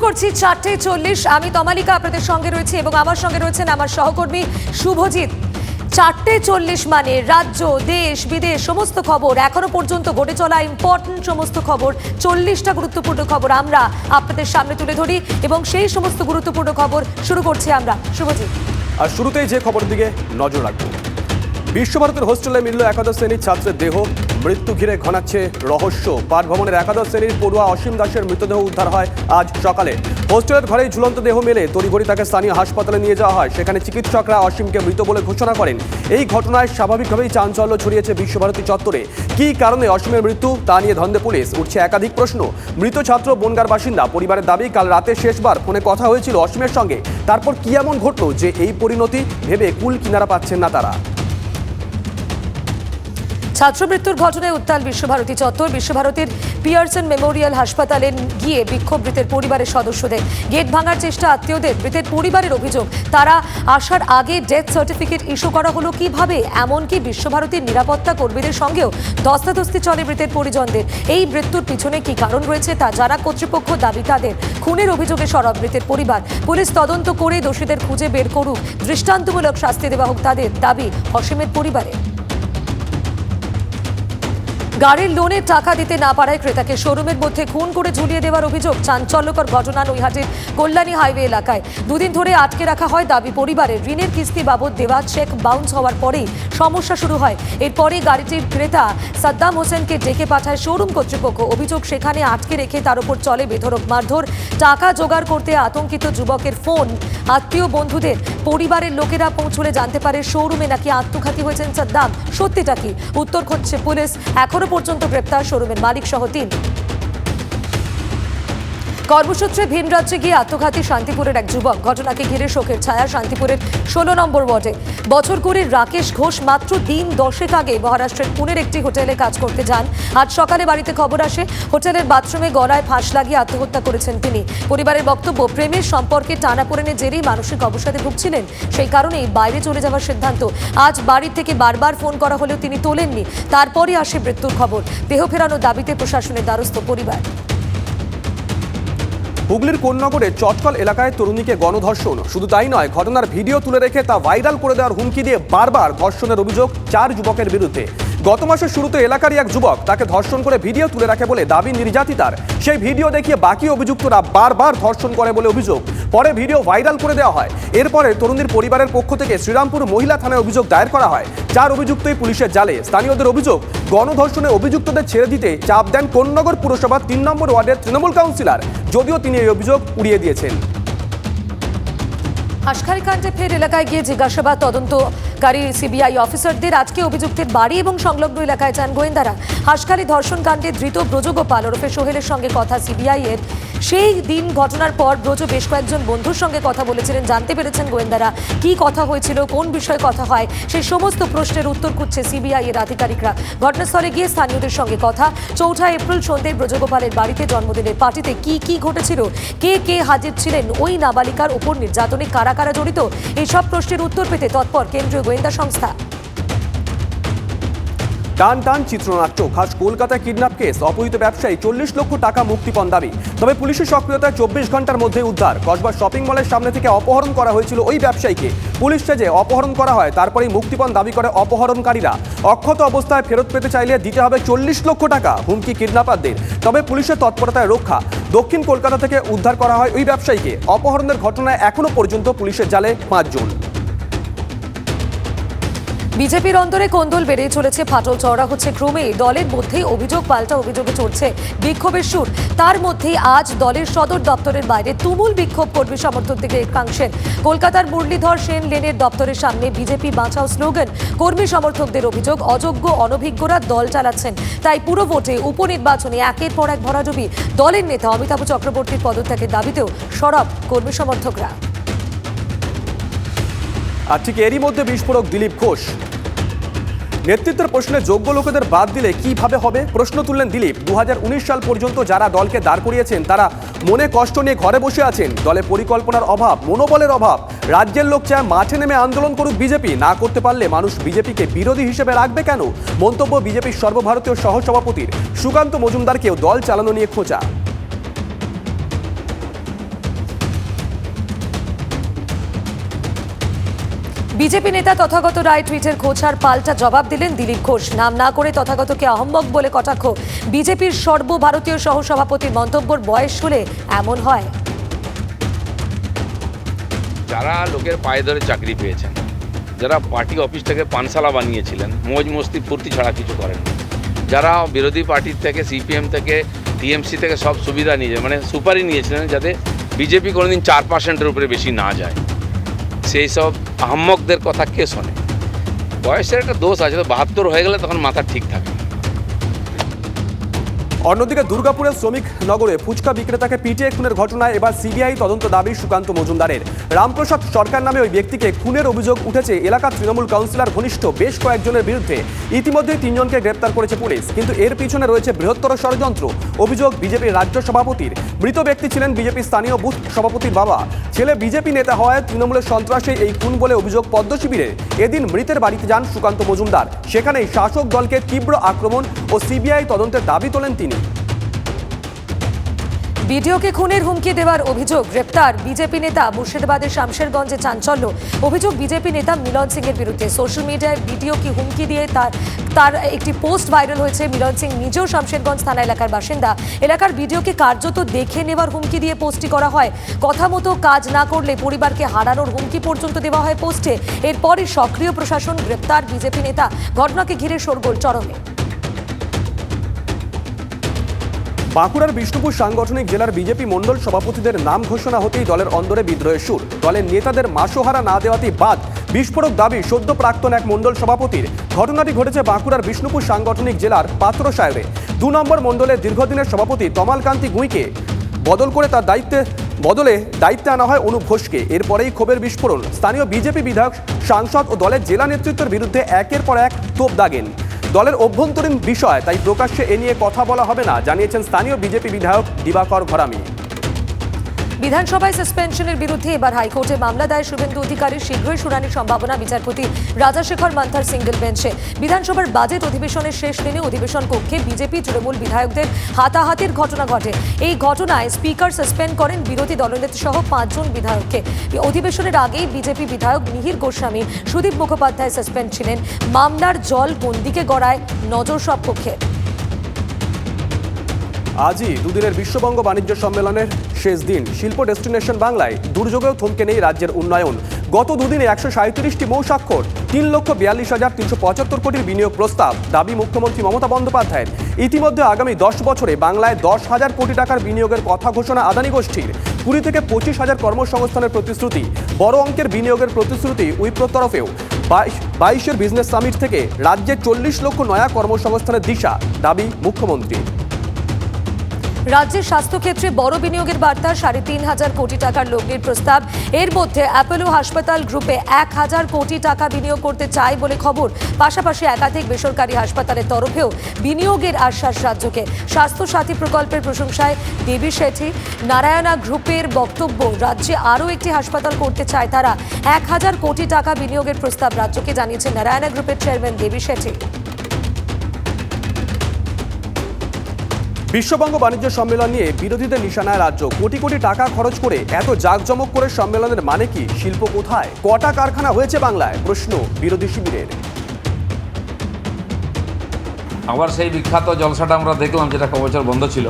করছি 4:40। আমি তমালিকা আপনাদের সঙ্গে রয়েছে এবং আমার সঙ্গে রয়েছেন আমার সহকর্মী শুভজিৎ। 4:40 মানে রাজ্য, দেশ, বিদেশ সমস্ত খবর, এখনো পর্যন্ত ঘটে চলা ইম্পর্টেন্ট সমস্ত খবর, 40টা গুরুত্বপূর্ণ খবর আমরা আপনাদের সামনে তুলে ধরি এবং সেই সমস্ত গুরুত্বপূর্ণ খবর শুরু করছি আমরা। শুভজিৎ, আর শুরুতেই যে খবরের দিকে নজর রাখবো, বিশ্বভারতীর হোস্টেলে মিলল একাদশ শ্রেণীর ছাত্রের দেহ, মৃত্যু ঘিরে ঘনাচ্ছে রহস্য। পাঠ ভবনের একাদশ শ্রেণীর পড়ুয়া অসীম দাসের মৃতদেহ উদ্ধার হয় আজ সকালে। হোস্টেলের ঘরেই ঝুলন্ত দেহ মেলে তড়িঘড়ি তাকে স্থানীয় হাসপাতালে নিয়ে যাওয়া হয়। সেখানে চিকিৎসকরা অসীমকে মৃত বলে ঘোষণা করেন। এই ঘটনায় স্বাভাবিকভাবেই চাঞ্চল্য ছড়িয়েছে বিশ্বভারতী চত্বরে। কী কারণে অসীমের মৃত্যু তা নিয়ে ধন্দে পুলিশ। উঠছে একাধিক প্রশ্ন। মৃত ছাত্র বনগার বাসিন্দা, পরিবারের দাবি কাল রাতে শেষবার ফোনে কথা হয়েছিল অসীমের সঙ্গে। তারপর কি এমন ঘটল যে এই পরিণতি, ভেবে কুল কিনারা পাচ্ছেন না তারা। ছাত্র মৃত্যুর ঘটনায় উত্তাল বিশ্বভারতী চত্বর। বিশ্বভারতীর পিয়ারসন মেমোরিয়াল হাসপাতালে গিয়ে বিক্ষোভ মৃতের পরিবারের সদস্যদের। গেট ভাঙার চেষ্টা আত্মীয়দের। মৃতের পরিবারের অভিযোগ, তারা আসার আগে ডেথ সার্টিফিকেট ইস্যু করা হলো কিভাবে। এমনকি বিশ্বভারতীর নিরাপত্তা কর্মীদের সঙ্গেও ধস্তাধস্তি চলে মৃতের পরিজনদের। এই মৃত্যুর পিছনে কি কারণ রয়েছে তা জানা কর্তৃপক্ষ দাবি তাদের। খুনের অভিযোগে সরব মৃতের পরিবার। পুলিশ তদন্ত করে দোষীদের খুঁজে বের করুক, দৃষ্টান্তমূলক শাস্তি দেওয়া হোক তাদের দাবি অসীমের পরিবারে। গাড়ির লোনের টাকা দিতে না পারায় ক্রেতাকে শোরুমের মধ্যে খুন করে ঝুলিয়ে দেওয়ার অভিযোগ। চাঞ্চল্যকর ঘটনা নৈহাটির কল্যাণী হাইওয়ে এলাকায়। দুদিন ধরে আটকে রাখা হয় দাবি পরিবারের। ঋণের কিস্তি বাবদ দেওয়া চেক বাউন্স হওয়ার পরেই সমস্যা শুরু হয়। এরপরেই গাড়িটির ক্রেতা সাদ্দাম হোসেনকে ডেকে পাঠায় শোরুম কর্তৃপক্ষ। অভিযোগ, সেখানে আটকে রেখে তার উপর চলে বেধড়ক মারধর। টাকা জোগাড় করতে আতঙ্কিত যুবকের ফোন আত্মীয় বন্ধুদের। পরিবারের লোকেরা পৌঁছলে জানতে পারে শোরুমে নাকি আত্মঘাতী হয়েছেন সাদ্দাম। সত্যিটা কি, উত্তর খুঁজছে পুলিশ। এখনো পর্যন্ত গ্রেপ্তার শোরুমের মালিক সহ 3। কর্মসূত্রে ভিন রাজ্যে গিয়ে আত্মঘাতী শান্তিপুরের এক যুবক। ঘটনাকে ঘিরে শোকের ছায়া শান্তিপুরের 16 নম্বর ওয়ার্ডে। বছর কুড়ির রাকেশ ঘোষ মাত্র দিন 10 আগে মহারাষ্ট্রের পুনের একটি হোটেলে কাজ করতে যান। আজ সকালে বাড়িতে খবর আসে হোটেলের বাথরুমে গলায় ফাঁস লাগিয়ে আত্মহত্যা করেছেন তিনি। পরিবারের বক্তব্য, প্রেমের সম্পর্কে টানাপোড়েনের জেরেই মানসিক অবসাদে ভুগছিলেন। সেই কারণেই বাইরে চলে যাওয়ার সিদ্ধান্ত। আজ বাড়ি থেকে বারবার ফোন করা হলেও তিনি তোলেননি। তারপরই আসে মৃত্যুর খবর। দেহ ফেরানোর দাবিতে প্রশাসনের দ্বারস্থ পরিবার। হুগলির কোন্নগরে চটকল এলাকায় তরুণীকে গণধর্ষণ। শুধু তাই নয়, ঘটনার ভিডিও তুলে রেখে তা ভাইরাল করে দেওয়ার হুমকি দিয়ে বারবার ধর্ষণের অভিযোগ 4 যুবকের বিরুদ্ধে। গত মাসের শুরুতে এলাকারই এক যুবক তাকে ধর্ষণ করে ভিডিও তুলে রাখে বলে দাবি নির্যাতিতার। সেই ভিডিও দেখিয়ে বাকি অভিযুক্তরা বারবার ধর্ষণ করে বলে অভিযোগ। পরে ভিডিও ভাইরাল করে দেওয়া হয়। এরপরে তরুণীর পরিবারের পক্ষ থেকে শ্রীরামপুর মহিলা থানায় অভিযোগ দায়ের করা হয়। 4 অভিযুক্তই পুলিশের জালে। স্থানীয়দের অভিযোগ, গণধর্ষণে অভিযুক্তদের ছেড়ে দিতে চাপ দেন কোন্নগর পুরসভার 3 নম্বর ওয়ার্ডের তৃণমূল কাউন্সিলর, যদিও তিনি এই অভিযোগ উড়িয়ে দিয়েছেন। হাসখালি কাণ্ডে ফের এলাকায় গিয়ে জিজ্ঞাসাবাদ তদন্তকারী সিবিআই অফিসারদের। আজকে অভিযুক্তের বাড়ি এবং সংলগ্ন এলাকায় যান গোয়েন্দারা। হাসখালি ধর্ষণ কাণ্ডে ধৃত ব্রজগোপাল ওরফে সোহেলের সঙ্গে কথা সিবিআই এর। সেই দিন ঘটনার পর ব্রজ বেশ কয়েকজন বন্ধুর সঙ্গে কথা বলেছিলেন। জানতে পেরেছেন গোয়েন্দারা কি কথা হয়েছিল, কোন বিষয়ে কথা হয়, সেই সমস্ত প্রশ্নের উত্তর খুঁজছে সিবিআই এর আধিকারিকরা। ঘটনাস্থলে গিয়ে স্থানীয়দের সঙ্গে কথা। 4 এপ্রিল সন্ধ্যায় ব্রজগোপালের বাড়িতে জন্মদিনের পার্টিতে কি ঘটেছিল, কে হাজির ছিলেন, ওই নাবালিকার উপর নির্যাতনে কারা কারা জড়িত, এইসব প্রশ্নের উত্তর পেতে তৎপর কেন্দ্রীয় গোয়েন্দা সংস্থা। টান টান চিত্রনাট্য। খাস কলকাতায় কিডন্যাপ কেস। অপহৃত ব্যবসায়ী 40 লক্ষ টাকা মুক্তিপণ দাবি। তবে পুলিশের সক্রিয়তায় 24 ঘন্টার মধ্যে উদ্ধার। কসবা শপিং মলের সামনে থেকে অপহরণ করা হয়েছিল ওই ব্যবসায়ীকে। পুলিশ সেজে অপহরণ করা হয়, তারপরেই মুক্তিপণ দাবি করে অপহরণকারীরা। অক্ষত অবস্থায় ফেরত পেতে চাইলে দিতে হবে 40 লক্ষ টাকা, হুমকি কিডন্যাপারদের। তবে পুলিশের তৎপরতায় রক্ষা। দক্ষিণ কলকাতা থেকে উদ্ধার করা হয় ওই ব্যবসায়ীকে। অপহরণের ঘটনায় এখনো পর্যন্ত পুলিশের জালে 5 জন। বিজেপির অন্তরে কোন্দল বেড়েই চলেছে, ফাটল চওড়া হচ্ছে ক্রমেই। দলের মধ্যেই অভিযোগ পাল্টা অভিযোগে চলছে বিক্ষোভের সুর। তার মধ্যেই আজ দলের সদর দপ্তরের বাইরে তুমুল বিক্ষোভ কর্মী সমর্থকদের একাংশের। কলকাতার মুরলীধর সেন লেনের দপ্তরের সামনে বিজেপি বাঁচাও স্লোগান। কর্মী সমর্থকদের অভিযোগ, অযোগ্য অনভিজ্ঞরা দল চালাচ্ছেন। তাই পুরো ভোটে উপনির্বাচনে একের পর এক ভরাডুবি। দলের নেতা অমিতাভ চক্রবর্তীর পদত্যাগের দাবিতেও সরব কর্মী সমর্থকরা। আর ঠিক এরই মধ্যে বিস্ফোরক দিলীপ ঘোষ। নেতৃত্বের প্রশ্নে যোগ্য লোকেদের বাদ দিলে কিভাবে হবে, প্রশ্ন তুললেন দিলীপ। 2019 সাল পর্যন্ত যারা দলকে দাঁড় করিয়েছেন তারা মনে কষ্ট নিয়ে ঘরে বসে আছেন। দলে পরিকল্পনার অভাব, মনোবলের অভাব। রাজ্যের লোক চায় মাঠে নেমে আন্দোলন করুক বিজেপি। না করতে পারলে মানুষ বিজেপিকে বিরোধী হিসেবে রাখবে কেন? মন্তব্য বিজেপির সর্বভারতীয় সহসভাপতির। সুকান্ত মজুমদারকেও দল চালানো নিয়ে খোঁচা। বিজেপি নেতা তথাগত রায় টুইটের খোঁচার পাল্টা জবাব দিলেন দিলীপ ঘোষ। নাম না করে তথাগতকে আহম্মক বলে কটাক্ষ। বিজেপির সর্বভারতীয় সহসভাপতির মন্তব্যের বয়স হলে এমন হয়। যারা লোকের পায়ে ধরে চাকরি পেয়েছেন, যারা পার্টি অফিসটাকে পানশালা বানিয়েছিলেন, মৌজ মস্তি ফুর্তি ছাড়া কিছু করেন, যারা বিরোধী পার্টির থেকে সিপিএম থেকে টিএমসি থেকে সব সুবিধা নিয়ে মানে সুপারি নিয়েছিলেন যাতে বিজেপি কোনোদিন 4%-এর উপরে বেশি না যায়, সেই সব আহম্মকদের কথা কে শোনে? বয়সের একটা দোষ আছে, তো 72 হয়ে গেলে তখন মাথা ঠিক থাকে। অন্যদিকে দুর্গাপুরের শ্রমিক নগরে ফুচকা বিক্রেতাকে পিটিয়ে খুনের ঘটনায় এবার সিবিআই তদন্ত দাবি সুকান্ত মজুমদারের। রামপ্রসাদ সরকার নামে ওই ব্যক্তিকে খুনের অভিযোগ উঠেছে এলাকার তৃণমূল কাউন্সিলর ঘনিষ্ঠ বেশ কয়েকজনের বিরুদ্ধে। ইতিমধ্যেই 3 জনকে গ্রেপ্তার করেছে পুলিশ, কিন্তু এর পিছনে রয়েছে বৃহত্তর ষড়যন্ত্র। অভিযোগ বিজেপির রাজ্য সভাপতির। মৃত ব্যক্তি ছিলেন বিজেপির স্থানীয় বুথ সভাপতির বাবা। ছেলে বিজেপি নেতা হওয়ায় তৃণমূলের সন্ত্রাসে এই খুন বলে অভিযোগ পদ্ম শিবিরের। এদিন মৃতের বাড়িতে যান সুকান্ত মজুমদার। সেখানেই শাসক দলকে তীব্র আক্রমণ ও সিবিআই তদন্তের দাবি তোলেন তিনি। বিডিওকে খুনের হুমকি দেওয়ার অভিযোগ, গ্রেপ্তার বিজেপি নেতা। মুর্শিদাবাদের শামশেরগঞ্জে চাঞ্চল্য। অভিযোগ বিজেপি নেতা মিলন সিং এর বিরুদ্ধে। সোশ্যাল মিডিয়ায় বিডিওকে হুমকি দিয়ে তার একটি পোস্ট ভাইরাল হয়েছে। মিলন সিং নিজেও শামশেরগঞ্জ থানা এলাকার বাসিন্দা। এলাকার বিডিওকে কার্যত দেখে নেওয়ার হুমকি দিয়ে পোস্টটি করা হয়। কথা মতো কাজ না করলে পরিবারকে হারানোর হুমকি পর্যন্ত দেওয়া হয় পোস্টে। এরপরই সক্রিয় প্রশাসন, গ্রেপ্তার বিজেপি নেতা। ঘটনাকে ঘিরে শোরগোল চরমে। বাঁকুড়ার বিষ্ণুপুর সাংগঠনিক জেলার বিজেপি মণ্ডল সভাপতিদের নাম ঘোষণা হতেই দলের অন্দরে বিদ্রোহের সুর। দলের নেতাদের মাসোহারা না দেওয়াতেই বাদ বিস্ফোরক দাবি সদ্য প্রাক্তন এক মণ্ডল সভাপতির। ঘটনাটি ঘটেছে বাঁকুড়ার বিষ্ণুপুর সাংগঠনিক জেলার পাত্রসায়রে। 2 নম্বর মণ্ডলের দীর্ঘদিনের সভাপতি তমালকান্তি গুঁইকে বদলে দায়িত্বে আনা হয় অনুপ ঘোষকে। এরপরেই ক্ষোভের বিস্ফোরণ। স্থানীয় বিজেপি বিধায়ক, সাংসদ ও দলের জেলা নেতৃত্বের বিরুদ্ধে একের পর এক তোপ দাগেন। দলের অভ্যন্তরীণ বিষয়, তাই প্রকাশ্যে এ নিয়ে কথা বলা হবে না, জানিয়েছেন স্থানীয় বিজেপি বিধায়ক দিবাকর ঘরামি। বিধানসভায় সাসপেনশনের বিরুদ্ধে এবার হাইকোর্টে মামলা দায়ের শুভেন্দু অধিকারীর। শীঘ্রই শুনানির সম্ভাবনা। বিচারপতি রাজাশেখর মান্থার সিঙ্গেল বেঞ্চে। বিধানসভার বাজেট অধিবেশনের শেষ দিনে অধিবেশন কক্ষে বিজেপি তৃণমূল বিধায়কদের হাতাহাতির ঘটনা ঘটে। এই ঘটনায় স্পিকার সাসপেন্ড করেন বিরোধী দলনেতা সহ 5 জন বিধায়ককে। অধিবেশনের আগেই বিজেপি বিধায়ক মিহির গোস্বামী, সুদীপ মুখোপাধ্যায় সাসপেন্ড ছিলেন। মামলার জল কোন দিকে গড়ায়, নজর সব পক্ষের। আজই দুদিনের বিশ্ববঙ্গ বাণিজ্য সম্মেলনের শেষ দিন। শিল্প ডেস্টিনেশন বাংলায় দুর্যোগেও থমকে নেই রাজ্যের উন্নয়ন। গত দুদিনে 137টি মৌ স্বাক্ষর, 3,42,375 কোটির বিনিয়োগ প্রস্তাব। দাবি মুখ্যমন্ত্রী মমতা বন্দ্যোপাধ্যায়ের। ইতিমধ্যে আগামী 10 বছরে বাংলায় 10,000 কোটি টাকার বিনিয়োগের কথা ঘোষণা আদানি গোষ্ঠীর। 20 থেকে 25,000 কর্মসংস্থানের প্রতিশ্রুতি। বড় অঙ্কের বিনিয়োগের প্রতিশ্রুতি উইপ্রোর তরফেও। 22 বিজনেস সামিট থেকে রাজ্যে 40 লক্ষ নয়া কর্মসংস্থানের দিশা, দাবি মুখ্যমন্ত্রী। রাজ্যের স্বাস্থ্যক্ষেত্রে বড় বিনিয়োগের বার্তা। 3,500 কোটি টাকার লগ্নির প্রস্তাব। এর মধ্যে অ্যাপোলো হাসপাতাল গ্রুপে 1,000 কোটি টাকা বিনিয়োগ করতে চায় বলে খবর। পাশাপাশি একাধিক বেসরকারি হাসপাতালের তরফেও বিনিয়োগের আশ্বাস রাজ্যকে। স্বাস্থ্য সাথী প্রকল্পের প্রশংসায় দেবী শেঠি। নারায়ণা গ্রুপের বক্তব্য, রাজ্যে আরও একটি হাসপাতাল করতে চায় তারা। 1,000 কোটি টাকা বিনিয়োগের প্রস্তাব রাজ্যকে, জানিয়েছেন নারায়ণা গ্রুপের চেয়ারম্যান দেবী শেঠি। বিশ্ববঙ্গ বাণিজ্য সম্মেলন নিয়ে বিরোধীদের নিশানায় রাজ্য। কোটি কোটি টাকা খরচ করে এত জাঁকজমক করে সম্মেলনের মানে কি? শিল্প কোথায়? কটা কারখানা হয়েছে বাংলায়? প্রশ্ন বিরোধী শিবিরের। আবার সেই বিখ্যাত জলসাটা আমরা দেখলাম, যেটা কবছর বন্ধ ছিল।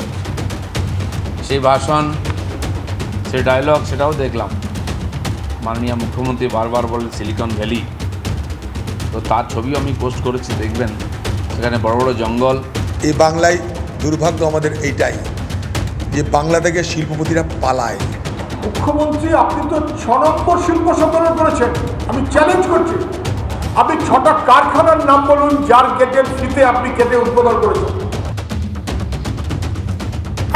সেই ভাষণ, সেই ডায়লগ, সেটাও দেখলাম। মাননীয় মুখ্যমন্ত্রী বারবার বলেন সিলিকন ভ্যালি, তো তার ছবিও আমি পোস্ট করেছি, দেখবেন। সেখানে বড় বড় জঙ্গল। এই বাংলায় দুর্ভাগ্য আমাদের এইটাই যে বাংলা থেকে শিল্পপতিরা পালায়। মুখ্যমন্ত্রী, আপনি তো 6 নম্বর শিল্প সম্মেলন করেছেন। আমি চ্যালেঞ্জ করছি, আপনি 6টা কারখানার নাম বলুন যার গেটের ফিতে আপনি কেটে উদ্বোধন করেছেন।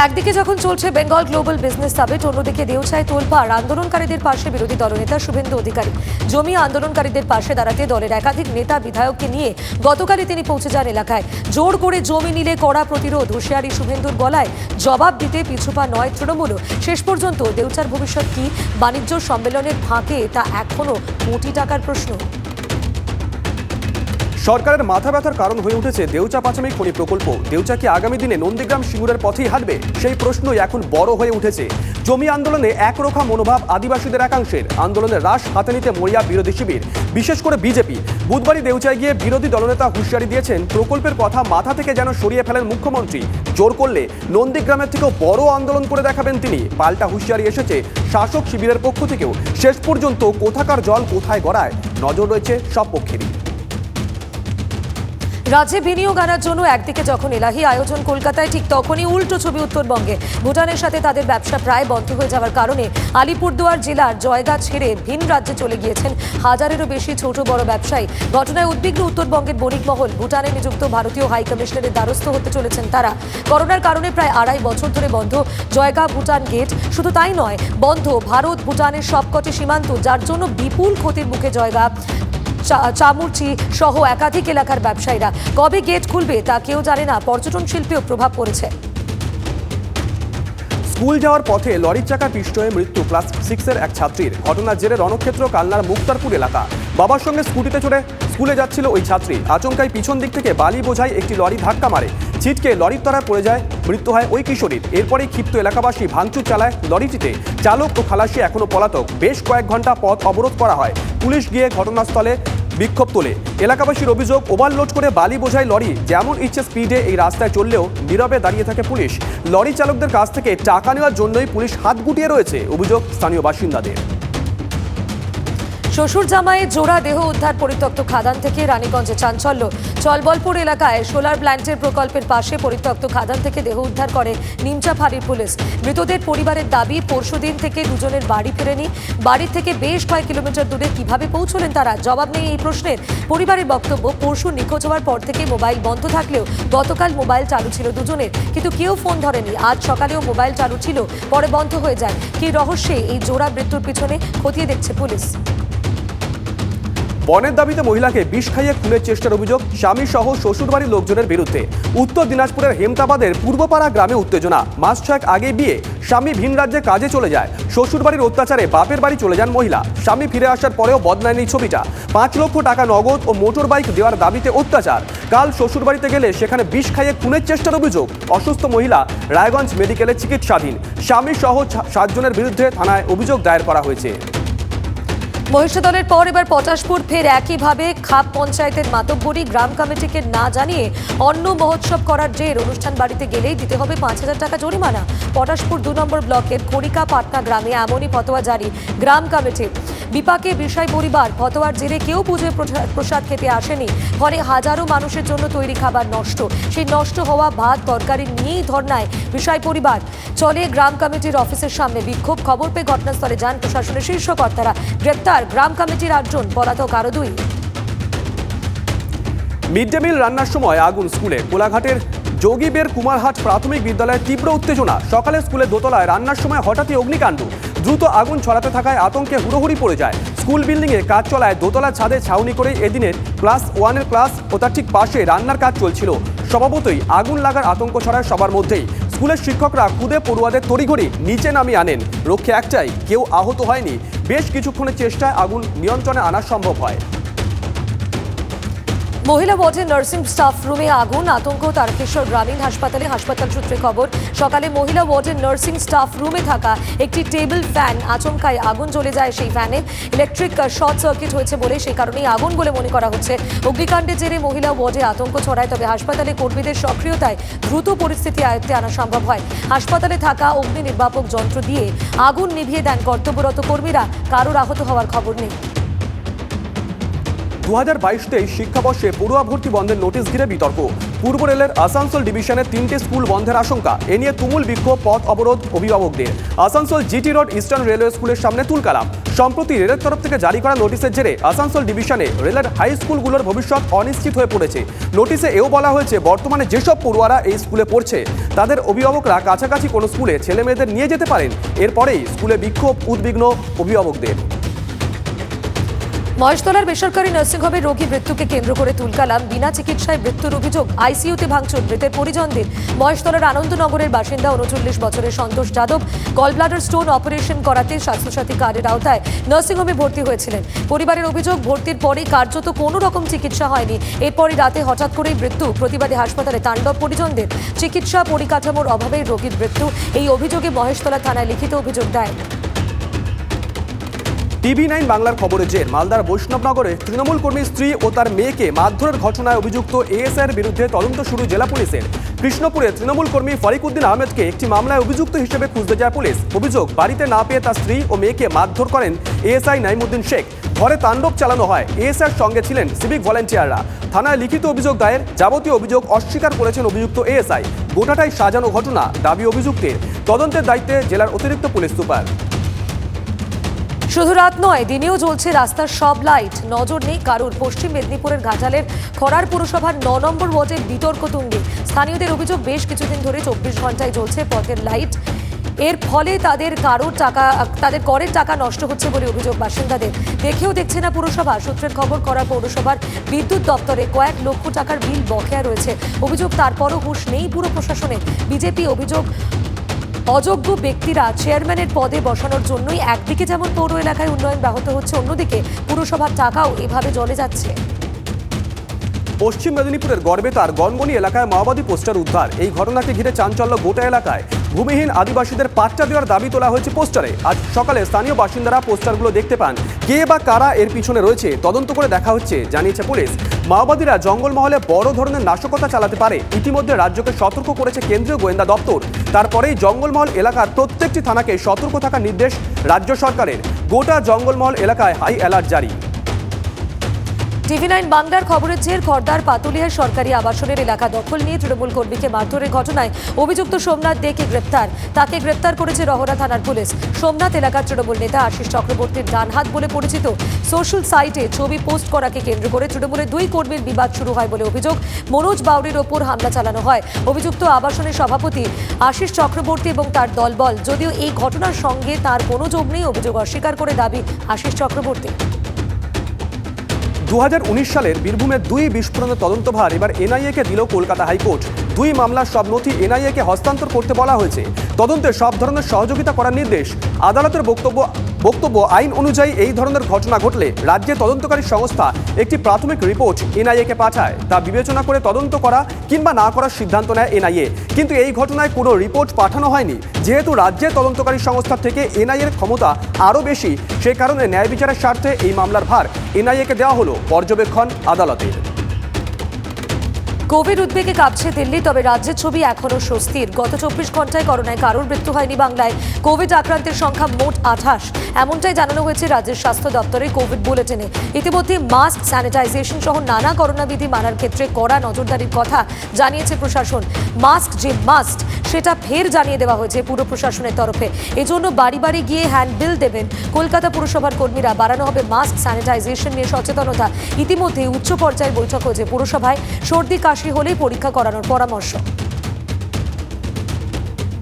একদিকে যখন চলছে বেঙ্গল গ্লোবাল বিজনেস সামিট, অন্যদিকে দেউছায় তোলপাড়। আন্দোলনকারীদের পাশে বিরোধী দলনেতা শুভেন্দু অধিকারী। জমি আন্দোলনকারীদের পাশে দাঁড়াতে দলের একাধিক নেতা বিধায়ককে নিয়ে গতকালই তিনি পৌঁছে যান এলাকায়। জোর করে জমি নিলে কড়া প্রতিরোধ, হুঁশিয়ারি শুভেন্দুর গলায়। জবাব দিতে পিছুপা নয় তৃণমূলও। শেষ পর্যন্ত দেউছার ভবিষ্যৎ কি? বাণিজ্য সম্মেলনের ফাঁকে তা এখনও কোটি টাকার প্রশ্ন। সরকারের মাথা ব্যথার কারণ হয়ে উঠেছে দেউচা পাচামি খনি প্রকল্প। দেউচা কি আগামী দিনে নন্দীগ্রাম সিঙ্গুরের পথেই হাঁটবে? সেই প্রশ্নই এখন বড় হয়ে উঠেছে। জমি আন্দোলনে একরোখা মনোভাব আদিবাসীদের একাংশের। আন্দোলনের রাশ হাতে নিতে মরিয়া বিরোধী শিবির, বিশেষ করে বিজেপি। বুধবারই দেউচায় গিয়ে বিরোধী দলনেতা হুঁশিয়ারি দিয়েছেন, প্রকল্পের কথা মাথা থেকে যেন সরিয়ে ফেলেন মুখ্যমন্ত্রী। জোর করলে নন্দীগ্রামের থেকেও বড় আন্দোলন করে দেখাবেন তিনি। পাল্টা হুঁশিয়ারি এসেছে শাসক শিবিরের পক্ষ থেকেও। শেষ পর্যন্ত কোথাকার জল কোথায় গড়ায় নজর রয়েছে সব পক্ষেরই। রাজ্যে বিনিয়োগ আনার জন্য একদিকে যখন এলাহি আয়োজন কলকাতায়, ঠিক তখনই উল্টো ছবি উত্তরবঙ্গে। ভুটানের সাথে তাদের ব্যবসা প্রায় বন্ধ হয়ে যাওয়ার কারণে আলিপুরদুয়ার জেলার জয়গা ছেড়ে ভিন রাজ্যে চলে গিয়েছেন হাজারেরও বেশি ছোট বড় ব্যবসায়ী। ঘটনায় উদ্বিগ্ন উত্তরবঙ্গের বণিক মহল। ভুটানে নিযুক্ত ভারতীয় হাই কমিশনারের দ্বারস্থ হতে চলেছেন তারা। করোনার কারণে প্রায় 2.5 বছর ধরে বন্ধ জয়গা ভুটান গেট। শুধু তাই নয়, বন্ধ ভারত ভুটানের সবকটি সীমান্ত, যার জন্য বিপুল ক্ষতির মুখে জয়গা, চামুরচি সহ একাধিক এলাকার ব্যবসায়ীরা। কবে গেট খুলবে তা কেউ জানে না। পর্যটন শিল্পেও প্রভাব পড়েছে। স্কুল যাওয়ার পথে লরির চাকা পিষ্ট হয়ে মৃত্যু ক্লাস 6-এর এক ছাত্রীর। ঘটনার জেরে রণক্ষেত্র কালনার মুক্তারপুর এলাকা। বাবার সঙ্গে স্কুটিতে চড়ে স্কুলে যাচ্ছিল ওই ছাত্রী। আচমকাই পিছন দিক থেকে বালি বোঝাই একটি লরি ধাক্কা মারে। ছিটকে লরির তলায় পড়ে যায়, মৃত্যু হয় ওই কিশোরীর। এরপরেই ক্ষিপ্ত এলাকাবাসী ভাঙচুর চালায় লরিটিতে। চালক ও খালাসি এখনো পলাতক। বেশ কয়েক ঘন্টা পথ অবরোধ করা হয়। পুলিশ গিয়ে ঘটনাস্থলে বিক্ষোভ তোলে। এলাকাবাসীর অভিযোগ, ওভারলোড করে বালি বোঝাই লরি যেমন ইচ্ছে স্পিডে এই রাস্তায় চললেও নীরবে দাঁড়িয়ে থাকে পুলিশ। লরি চালকদের কাছ থেকে টাকা নেওয়ার জন্যই পুলিশ হাত গুটিয়ে রয়েছে, অভিযোগ স্থানীয় বাসিন্দাদের। শ্বশুর জামাইয়ের জোড়া দেহ উদ্ধার পরিত্যক্ত খাদান থেকে। রানীগঞ্জে চাঞ্চল্য। চলবলপুর এলাকায় সোলার প্ল্যান্টের প্রকল্পের পাশে পরিত্যক্ত খাদান থেকে দেহ উদ্ধার করে নিমচা ফাঁড়ির পুলিশ। মৃতদের পরিবারের দাবি, পরশুদিন থেকে দুজনের বাড়ি ফেরেনি। বাড়ির থেকে বেশ কয়েক কিলোমিটার দূরে কিভাবে পৌঁছলেন তারা? জবাব নেই এই প্রশ্নের। পরিবারের বক্তব্য, পরশু নিখোঁজ হওয়ার পর থেকে মোবাইল বন্ধ থাকলেও গতকাল মোবাইল চালু ছিল দুজনের, কিন্তু কেউ ফোন ধরেনি। আজ সকালেও মোবাইল চালু ছিল, পরে বন্ধ হয়ে যায়। কি রহস্যে এই জোড়া মৃত্যুর পিছনে খতিয়ে দেখছে পুলিশ। বনের দাবিতে মহিলাকে বিষ খাইয়ে খুনের চেষ্টার অভিযোগ স্বামী সহ শ্বশুরবাড়ির লোকজনের বিরুদ্ধে। উত্তর দিনাজপুরের হেমতাবাদের পূর্বপাড়া গ্রামে উত্তেজনা। মাস 6 আগে বিয়ে, স্বামী ভিন রাজ্যে কাজে চলে যায়। শ্বশুরবাড়ির অত্যাচারে বাপের বাড়ি চলে যান মহিলা। স্বামী ফিরে আসার পরেও বদলায়নি এই ছবিটা। 5 লক্ষ টাকা নগদ ও মোটর বাইক দেওয়ার দাবিতে অত্যাচার। কাল শ্বশুরবাড়িতে গেলে সেখানে বিষ খাইয়ে খুনের চেষ্টার অভিযোগ। অসুস্থ মহিলা রায়গঞ্জ মেডিকেলে চিকিৎসাধীন। স্বামী সহ 7 জনের বিরুদ্ধে থানায় অভিযোগ দায়ের করা হয়েছে। মহিষাদলের পর এবার পটাশপুর ফের একইভাবে খাপ পঞ্চায়েতের মাতব্বরি। গ্রাম কমিটিকে না জানিয়ে অন্ন মহোৎসব করার জের। অনুষ্ঠান বাড়িতে গেলেই দিতে হবে 5,000 টাকা জরিমানা। পটাশপুর 2 নম্বর ব্লকের খড়িকা পাটনা গ্রামে এমনই ফতোয়া জারি গ্রাম কমিটির। বিপাকে বিষয় পরিবার। ফতোয়ার জেরে কেউ পুজোয় প্রসাদ খেতে আসেনি, ফলে হাজারো মানুষের জন্য তৈরি খাবার নষ্ট। সেই নষ্ট হওয়া ভাত তরকারি নিয়েই ধর্নায় বিষয় পরিবার। চলে গ্রাম কমিটির অফিসের সামনে বিক্ষোভ। খবর পেয়ে ঘটনাস্থলে যান প্রশাসনের শীর্ষ কর্তারা। গ্রেপ্তার গ্রাম কমিটির 8 জন, পলাতক আরো 2। মিড ডে মিল রান্নার সময় আগুন স্কুলে। কোলাঘাটের যোগীবের কুমারহাট প্রাথমিক বিদ্যালয়ের তীব্র উত্তেজনা। সকালে স্কুলের দোতলায় রান্নার সময় হঠাৎই অগ্নিকাণ্ড। দ্রুত আগুন ছড়াতে থাকায় আতঙ্কে হুড়োহুড়ি পড়ে যায়। স্কুল বিল্ডিংয়ে কাজ চলায় দোতলার ছাদে ছাউনি করে এদিনের ক্লাস 1-এর ক্লাস ও তার ঠিক পাশে রান্নার কাজ চলছিল। স্বভাবতই আগুন লাগার আতঙ্ক ছড়ায় সবার মধ্যেই। স্কুলের শিক্ষকরা খুদে পড়ুয়াদের তড়িঘড়ি নিচে নামিয়ে আনেন। রক্ষে একটাই, কেউ আহত হয়নি। বেশ কিছুক্ষণের চেষ্টায় আগুন নিয়ন্ত্রণে আনা সম্ভব হয়। মহিলা ওয়ার্ডের নার্সিং স্টাফ রুমে আগুন। আতঙ্ক তারকেশ্বর গ্রামীণ হাসপাতালে। হাসপাতাল সূত্রে খবর, সকালে মহিলা ওয়ার্ডের নার্সিং স্টাফ রুমে থাকা একটি টেবিল ফ্যান আচমকায় আগুন জ্বলে যায়। সেই ফ্যানে ইলেকট্রিক শর্ট সার্কিট হয়েছে বলে সেই কারণেই আগুন বলে মনে করা হচ্ছে। অগ্নিকাণ্ডের জেরে মহিলা ওয়ার্ডে আতঙ্ক ছড়ায়। তবে হাসপাতালে কর্মীদের সক্রিয়তায় দ্রুত পরিস্থিতি আয়ত্তে আনা সম্ভব হয়। হাসপাতালে থাকা অগ্নি নির্বাপক যন্ত্র দিয়ে আগুন নিভিয়ে দেন কর্তব্যরত কর্মীরা। কারোর আহত হওয়ার খবর নেই। 2022-23 শিক্ষাবর্ষে পড়ুয়া ভর্তি বন্ধের নোটিশ ঘিরে বিতর্ক। পূর্ব রেলের আসানসোল ডিভিশনের 3টে স্কুল বন্ধের আশঙ্কা। এ নিয়ে তুমুল বিক্ষোভ, পথ অবরোধ অভিভাবকদের। Asansol GT road eastern railway স্কুলের সামনে তুলকালাম। সম্প্রতি রেলের তরফ থেকে জারি করা নোটিশের জেরে আসানসোল ডিভিশনে রেলের হাই স্কুলগুলোর ভবিষ্যৎ অনিশ্চিত হয়ে পড়েছে। নোটিশে এও বলা হয়েছে, বর্তমানে যেসব পড়ুয়ারা এই স্কুলে পড়ছে তাদের অভিভাবকরা কাছাকাছি কোনো স্কুলে ছেলেমেয়েদের নিয়ে যেতে পারেন। এরপরেই স্কুলে বিক্ষোভ, উদ্বিগ্ন অভিভাবকদের। মহেশতলার বেসরকারি নার্সিংহোমে রোগী মৃত্যুকে কেন্দ্র করে তুলকালাম। বিনা চিকিৎসায় মৃত্যুর অভিযোগ, আইসিইউতে ভাঙচুর, মৃতের পরিজনদের। মহেশতলার আনন্দনগরের বাসিন্দা 39 বছরের Santosh Yadav gall bladder stone operation করাতে স্বাস্থ্যসাথী কার্ডের আওতায় নার্সিংহোমে ভর্তি হয়েছিলেন। পরিবারের অভিযোগ, ভর্তির পরেই কার্যত কোনো রকম চিকিৎসা হয়নি। এরপরই রাতে হঠাৎ করেই মৃত্যু। প্রতিবাদে হাসপাতালে তাণ্ডব পরিজনদের। চিকিৎসা পরিকাঠামোর অভাবে রোগীর মৃত্যু। এই অভিযোগে মহেশতলা থানায় লিখিত অভিযোগ দেয়। TV9 বাংলার খবরে জের মালদার বৈষ্ণবনগরে তৃণমূল কর্মীর স্ত্রী ও তার মেয়েকে মারধরের ঘটনায় অভিযুক্ত এএসআইয়ের বিরুদ্ধে তদন্ত শুরু জেলা পুলিশের। কৃষ্ণপুরে তৃণমূল কর্মী ফারিকুদ্দিন আহমেদকে একটি মামলায় অভিযুক্ত হিসেবে খুঁজতে যায় পুলিশ। অভিযোগ, বাড়িতে না পেয়ে তার স্ত্রী ও মেয়েকে মারধর করেন এএসআই নাইমুদ্দিন শেখ। ঘরে তাণ্ডব চালানো হয়। এএসআইয়ের সঙ্গে ছিলেন সিভিক ভলান্টিয়াররা। থানায় লিখিত অভিযোগ দায়ের। যাবতীয় অভিযোগ অস্বীকার করেছেন অভিযুক্ত এএসআই। গোটাটাই সাজানো ঘটনা, দাবি অভিযুক্তের। তদন্তের দায়িত্বে জেলার অতিরিক্ত পুলিশ সুপার। শুধু রাত নয়, দিনেও জ্বলছে রাস্তার সব লাইট। নজর নেই কারুর। পশ্চিম মেদিনীপুরের ঘাটালের খড়ার পুরসভার 9 নম্বর ওয়ার্ডে বিতর্ক তুঙ্গে। স্থানীয়দের অভিযোগ, বেশ কিছুদিন ধরে 24 ঘন্টায় জ্বলছে পথের লাইট। এর ফলে তাদের করের টাকা নষ্ট হচ্ছে বলে অভিযোগ বাসিন্দাদের। দেখেও দেখছে না পুরসভা। সূত্রের খবর, খড়ার পৌরসভার বিদ্যুৎ দপ্তরে কয়েক লক্ষ টাকার বিল বকেয়া রয়েছে। অভিযোগ, তারপরও হুঁশ নেই পুর প্রশাসনের। বিজেপি অভিযোগ, অযোগ্য ব্যক্তিরা চেয়ারম্যানের পদে বসানোর জন্যই একদিকে যেমন পৌর এলাকায় উন্নয়ন ব্যাহত হচ্ছে, অন্যদিকে পুরসভার টাকাও এভাবে জলে যাচ্ছে। পশ্চিম মেদিনীপুরের গড়বেতার গনগনি এলাকায় মাওবাদী পোস্টার উদ্ধার। এই ঘটনাকে ঘিরে চাঞ্চল্য গোটা এলাকায়। ভূমিহীন আদিবাসীদের পাট্টা দেওয়ার দাবি তোলা হয়েছে পোস্টারে। আজ সকালে স্থানীয় বাসিন্দারা পোস্টারগুলো দেখতে পান। কে বা কারা এর পিছনে রয়েছে তদন্ত করে দেখা হচ্ছে, জানিয়েছে পুলিশ। মাওবাদীরা জঙ্গলমহলে বড় ধরনের নাশকতা চালাতে পারে। ইতিমধ্যে রাজ্যকে সতর্ক করেছে কেন্দ্রীয় গোয়েন্দা দপ্তর। তারপরেই জঙ্গলমহল এলাকার প্রত্যেকটি থানাকে সতর্ক থাকার নির্দেশ রাজ্য সরকারের। গোটা জঙ্গলমহল এলাকায় হাই অ্যালার্ট জারি। TV9 বাংলার খবরের জের খড়দার পাতুলিয়ার সরকারি আবাসনের এলাকা দখল নিয়ে তৃণমূল কর্মীকে মারধরের ঘটনায় অভিযুক্ত সোমনাথ দেকে গ্রেপ্তার। তাকে গ্রেপ্তার করেছে রহরা থানার পুলিশ। সোমনাথ এলাকার তৃণমূল নেতা আশিস চক্রবর্তীর ডান হাত বলে পরিচিত। সোশ্যাল সাইটে ছবি পোস্ট করাকে কেন্দ্র করে তৃণমূলের 2 কর্মীর বিবাদ শুরু হয় বলে অভিযোগ। মনোজ বাউরির ওপর হামলা চালানো হয়। অভিযুক্ত আবাসনের সভাপতি আশিস চক্রবর্তী এবং তার দলবল। যদিও এই ঘটনার সঙ্গে তার কোনো যোগ নেই, অভিযোগ অস্বীকার করে দাবি আশিস চক্রবর্তী। 2019 সালের বীরভূমের 2 বিস্ফোরণের তদন্তভার এবার এনআইএকে দিল কলকাতা হাইকোর্ট। 2 মামলার সব নথি এনআইএকে হস্তান্তর করতে বলা হয়েছে। তদন্তে সব ধরনের সহযোগিতা করার নির্দেশ। আদালতের বক্তব্য, আইন অনুযায়ী এই ধরনের ঘটনা ঘটলে রাজ্যের তদন্তকারী সংস্থা একটি প্রাথমিক রিপোর্ট এনআইএকে পাঠায়। তা বিবেচনা করে তদন্ত করা কিংবা না করার সিদ্ধান্ত নেয় এনআইএ। কিন্তু এই ঘটনায় কোনো রিপোর্ট পাঠানো হয়নি। যেহেতু রাজ্যের তদন্তকারী সংস্থা থেকে এনআইএর ক্ষমতা আরও বেশি, সে কারণে ন্যায় বিচারের স্বার্থে এই মামলার ভার এনআইএকে দেওয়া হলো পর্যবেক্ষণ আদালতের। কোভিড উদ্বেগে কাঁপছে দিল্লি, তবে রাজ্যের ছবি এখনও স্বস্তির। গত 24 ঘন্টায় করোনায় কারোর মৃত্যু হয়নি বাংলায়। কোভিড আক্রান্তের সংখ্যা মোট 28। এমনটাই জানানো হয়েছে রাজ্যের স্বাস্থ্য দপ্তরের কোভিড বুলেটিনে। ইতিমধ্যে মাস্ক, স্যানিটাইজেশন সহ নানা করোনাবিধি মানার ক্ষেত্রে কড়া নজরদারির কথা জানিয়েছে প্রশাসন। মাস্ক যে মাস্ট, সেটা ফের জানিয়ে দেওয়া হয়েছে পুর প্রশাসনের তরফে। এজন্য বাড়ি বাড়ি গিয়ে হ্যান্ডবিল দেবেন কলকাতা পুরসভার কর্মীরা। বাড়ানো হবে মাস্ক, স্যানিটাইজেশন নিয়ে সচেতনতা। ইতিমধ্যে উচ্চ পর্যায়ের বৈঠক হয়েছে পুরসভায়। সর্দি কাশি হলেই পরীক্ষা করানোর পরামর্শ।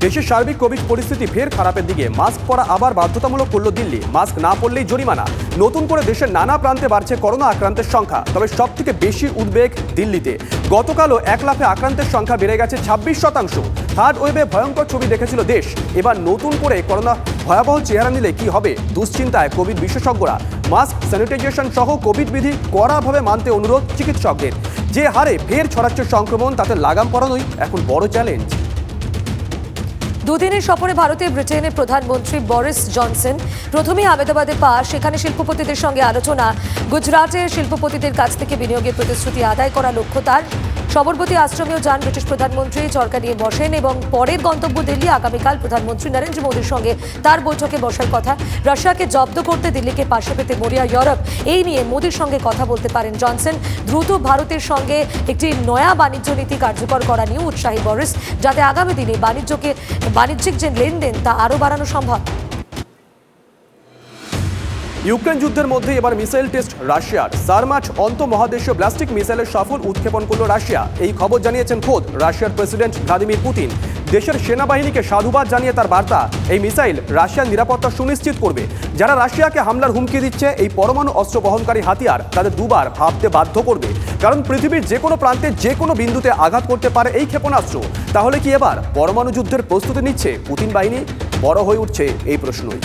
দেশের সার্বিক কোভিড পরিস্থিতি ফের খারাপের দিকে। মাস্ক পরা আবার বাধ্যতামূলক করল দিল্লি। মাস্ক না পরলেই জরিমানা। নতুন করে দেশের নানা প্রান্তে বাড়ছে করোনা আক্রান্তের সংখ্যা। তবে সবথেকে বেশি উদ্বেগ দিল্লিতে। গতকালও 1 লাখে আক্রান্তের সংখ্যা বেড়ে গেছে 26%। থার্ড ওয়েভে ভয়ঙ্কর ছবি দেখেছিল দেশ। এবার নতুন করে করোনা ভয়াবহ চেহারা নিলে কি হবে, দুশ্চিন্তায় কোভিড বিশেষজ্ঞরা। মাস্ক, স্যানিটাইজেশন সহ কোভিড বিধি কড়াভাবে মানতে অনুরোধ চিকিৎসকদের। যে হারে ফের ছড়াচ্ছে সংক্রমণ, তাতে লাগাম পরানোই এখন বড় চ্যালেঞ্জ। দুদিনের সফরে ভারতে ব্রিটেনের প্রধানমন্ত্রী বরিস জনসন প্রথমেই আহমেদাবাদে সেখানে শিল্পপতিদের সঙ্গে আলোচনা। গুজরাটের শিল্পপতিদের কাছ থেকে বিনিয়োগের প্রতিশ্রুতি আদায় করা লক্ষ্য তার। সবরমতী আশ্রমেও যান ব্রিটিশ প্রধানমন্ত্রী, চরকা নিয়ে বসেন এবং পরের গন্তব্য দিল্লি। আগামীকাল প্রধানমন্ত্রী নরেন্দ্র মোদীর সঙ্গে তার বৈঠকে বসার কথা। রাশিয়াকে জব্দ করতে দিল্লিকে পাশে পেতে মরিয়া ইউরোপ। এই নিয়ে মোদীর সঙ্গে কথা বলতে পারেন জনসন। দ্রুত ভারতের সঙ্গে একটি নয়া বাণিজ্য নীতি কার্যকর করা নিয়েও উৎসাহী বরিস, যাতে আগামী দিনে বাণিজ্যিক যে লেনদেন তা আরও বাড়ানো সম্ভব। ইউক্রেন যুদ্ধের মধ্যে এবার মিসাইল টেস্ট রাশিয়ার। সারমাচ অন্তঃমহাদেশীয় ব্লাস্টিক মিসাইলের সফল উৎক্ষেপণ করল রাশিয়া। এই খবর জানিয়েছেন খোদ রাশিয়ার প্রেসিডেন্ট ভ্লাদিমির পুতিন। দেশের সেনাবাহিনীকে সাধুবাদ জানিয়ে তার বার্তা, এই মিসাইল রাশিয়ার নিরাপত্তা সুনিশ্চিত করবে। যারা রাশিয়াকে হামলার হুমকি দিচ্ছে, এই পরমাণু অস্ত্র বহনকারী হাতিয়ার তাদের দুবার ভাবতে বাধ্য করবে। কারণ পৃথিবীর যে কোনো প্রান্তে যে কোনো বিন্দুতে আঘাত করতে পারে এই ক্ষেপণাস্ত্র। তাহলে কি এবার পরমাণু যুদ্ধের প্রস্তুতি নিচ্ছে পুতিন বাহিনী? বড় হয়ে উঠছে এই প্রশ্নই।